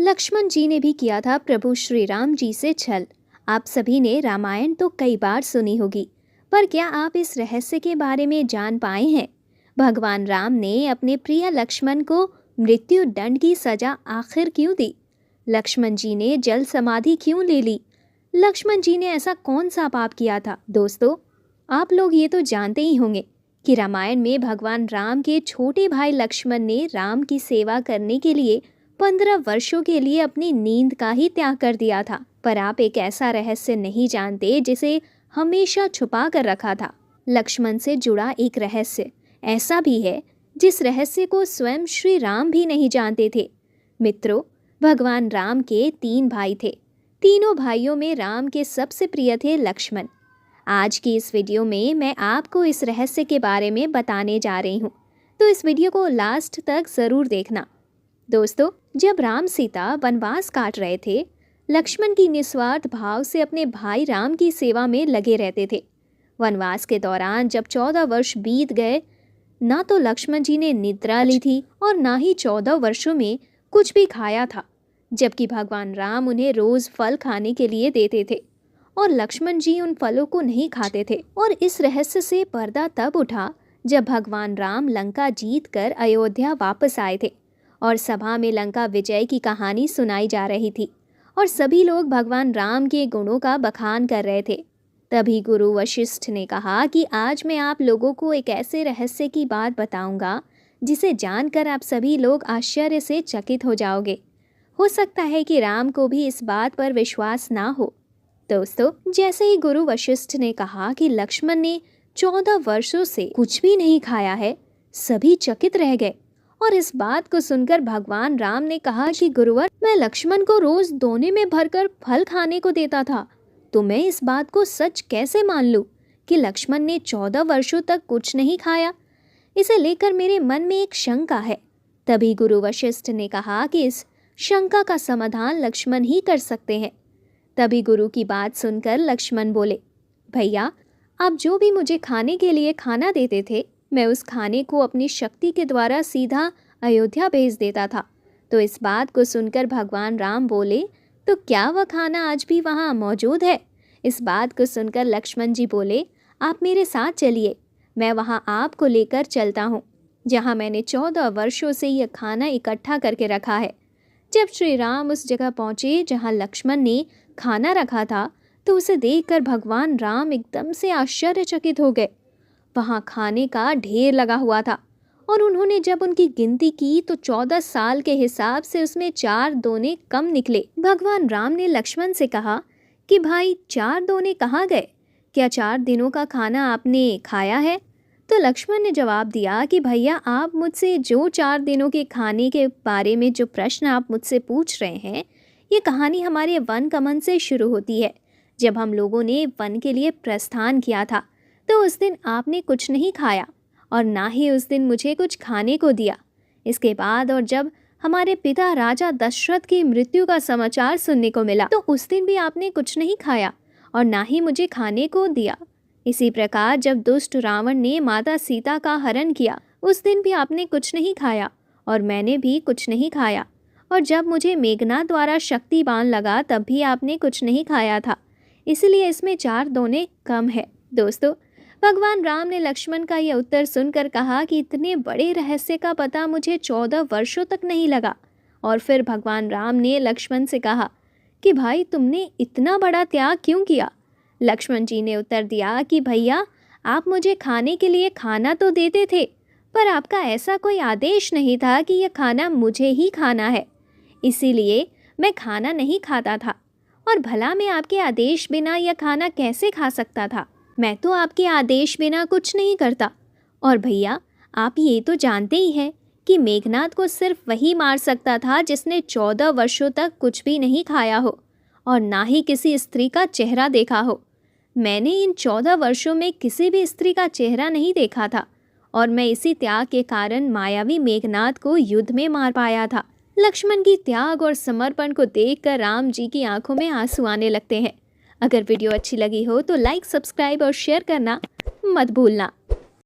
लक्ष्मण जी ने भी किया था प्रभु श्री राम जी से छल। आप सभी ने रामायण तो कई बार सुनी होगी, पर क्या आप इस रहस्य के बारे में जान पाए हैं? भगवान राम ने अपने प्रिय लक्ष्मण को मृत्यु दंड की सजा आखिर क्यों दी? लक्ष्मण जी ने जल समाधि क्यों ले ली? लक्ष्मण जी ने ऐसा कौन सा पाप किया था? दोस्तों, आप लोग ये तो जानते ही होंगे कि रामायण में भगवान राम के छोटे भाई लक्ष्मण ने राम की सेवा करने के लिए 15 वर्षों के लिए अपनी नींद का ही त्याग कर दिया था। पर आप एक ऐसा रहस्य नहीं जानते जिसे हमेशा छुपा कर रखा था। लक्ष्मण से जुड़ा एक रहस्य ऐसा भी है जिस रहस्य को स्वयं श्री राम भी नहीं जानते थे। मित्रों, भगवान राम के 3 भाई थे। तीनों भाइयों में राम के सबसे प्रिय थे लक्ष्मण। आज की इस वीडियो में मैं आपको इस रहस्य के बारे में बताने जा रही हूँ, तो इस वीडियो को लास्ट तक ज़रूर देखना। दोस्तों, जब राम सीता वनवास काट रहे थे, लक्ष्मण की निस्वार्थ भाव से अपने भाई राम की सेवा में लगे रहते थे। वनवास के दौरान जब 14 वर्ष बीत गए, ना तो लक्ष्मण जी ने निद्रा ली थी और ना ही 14 वर्षों में कुछ भी खाया था, जबकि भगवान राम उन्हें रोज फल खाने के लिए देते थे और लक्ष्मण जी उन फलों को नहीं खाते थे। और इस रहस्य से पर्दा तब उठा जब भगवान राम लंका जीत कर अयोध्या वापस आए थे और सभा में लंका विजय की कहानी सुनाई जा रही थी और सभी लोग भगवान राम के गुणों का बखान कर रहे थे। तभी गुरु वशिष्ठ ने कहा कि आज मैं आप लोगों को एक ऐसे रहस्य की बात बताऊंगा जिसे जानकर आप सभी लोग आश्चर्य से चकित हो जाओगे। हो सकता है कि राम को भी इस बात पर विश्वास ना हो। दोस्तों, जैसे ही गुरु वशिष्ठ ने कहा कि लक्ष्मण ने 14 वर्षों से कुछ भी नहीं खाया है, सभी चकित रह गए। और इस बात को सुनकर भगवान राम ने कहा कि गुरुवर, मैं लक्ष्मण को रोज दोने में भरकर फल खाने को देता था, तो मैं इस बात को सच कैसे मान लूं कि लक्ष्मण ने 14 वर्षों तक कुछ नहीं खाया? इसे लेकर मेरे मन में एक शंका है। तभी गुरु वशिष्ठ ने कहा कि इस शंका का समाधान लक्ष्मण ही कर सकते हैं। तभी गुरु की बात सुनकर लक्ष्मण बोले, भैया, आप जो भी मुझे खाने के लिए खाना देते थे, मैं उस खाने को अपनी शक्ति के द्वारा सीधा अयोध्या भेज देता था। तो इस बात को सुनकर भगवान राम बोले, तो क्या वह खाना आज भी वहाँ मौजूद है? इस बात को सुनकर लक्ष्मण जी बोले, आप मेरे साथ चलिए, मैं वहाँ आपको लेकर चलता हूँ, जहाँ मैंने 14 वर्षों से यह खाना इकट्ठा करके रखा है। जब श्री राम उस जगह पहुँचे जहाँ लक्ष्मण ने खाना रखा था, तो उसे देखकर भगवान राम एकदम से आश्चर्यचकित हो गए। वहाँ खाने का ढेर लगा हुआ था और उन्होंने जब उनकी गिनती की तो 14 साल के हिसाब से उसमें 4 दोने कम निकले। भगवान राम ने लक्ष्मण से कहा कि भाई, 4 दोने कहाँ गए? क्या 4 दिनों का खाना आपने खाया है? तो लक्ष्मण ने जवाब दिया कि भैया, आप मुझसे जो 4 दिनों के खाने के बारे में जो प्रश्न आप मुझसे पूछ रहे हैं, ये कहानी हमारे वन गमन से शुरू होती है। जब हम लोगों ने वन के लिए प्रस्थान किया था, तो उस दिन आपने कुछ नहीं खाया और ना ही उस दिन मुझे कुछ खाने को दिया। इसके बाद और जब हमारे पिता राजा दशरथ की मृत्यु का समाचार सुनने को मिला, तो उस दिन भी आपने कुछ नहीं खाया और ना ही मुझे खाने को दिया। इसी प्रकार जब दुष्ट रावण ने माता सीता का हरण किया, उस दिन भी आपने कुछ नहीं खाया और मैंने भी कुछ नहीं खाया। और जब मुझे मेघनाद द्वारा शक्तिबाण लगा, तब भी आपने कुछ नहीं खाया था। इसलिए इसमें 4 दोने कम है। दोस्तों, भगवान राम ने लक्ष्मण का यह उत्तर सुनकर कहा कि इतने बड़े रहस्य का पता मुझे 14 वर्षों तक नहीं लगा। और फिर भगवान राम ने लक्ष्मण से कहा कि भाई, तुमने इतना बड़ा त्याग क्यों किया? लक्ष्मण जी ने उत्तर दिया कि भैया, आप मुझे खाने के लिए खाना तो देते थे, पर आपका ऐसा कोई आदेश नहीं था कि यह खाना मुझे ही खाना है, इसीलिए मैं खाना नहीं खाता था। और भला मैं आपके आदेश बिना यह खाना कैसे खा सकता था? मैं तो आपके आदेश बिना कुछ नहीं करता। और भैया, आप ये तो जानते ही हैं कि मेघनाद को सिर्फ वही मार सकता था जिसने 14 वर्षों तक कुछ भी नहीं खाया हो और ना ही किसी स्त्री का चेहरा देखा हो। मैंने इन 14 वर्षों में किसी भी स्त्री का चेहरा नहीं देखा था और मैं इसी त्याग के कारण मायावी मेघनाद को युद्ध में मार पाया था। लक्ष्मण की त्याग और समर्पण को देखकर राम जी की आंखों में आंसू आने लगते हैं। अगर वीडियो अच्छी लगी हो तो लाइक, सब्सक्राइब और शेयर करना मत भूलना।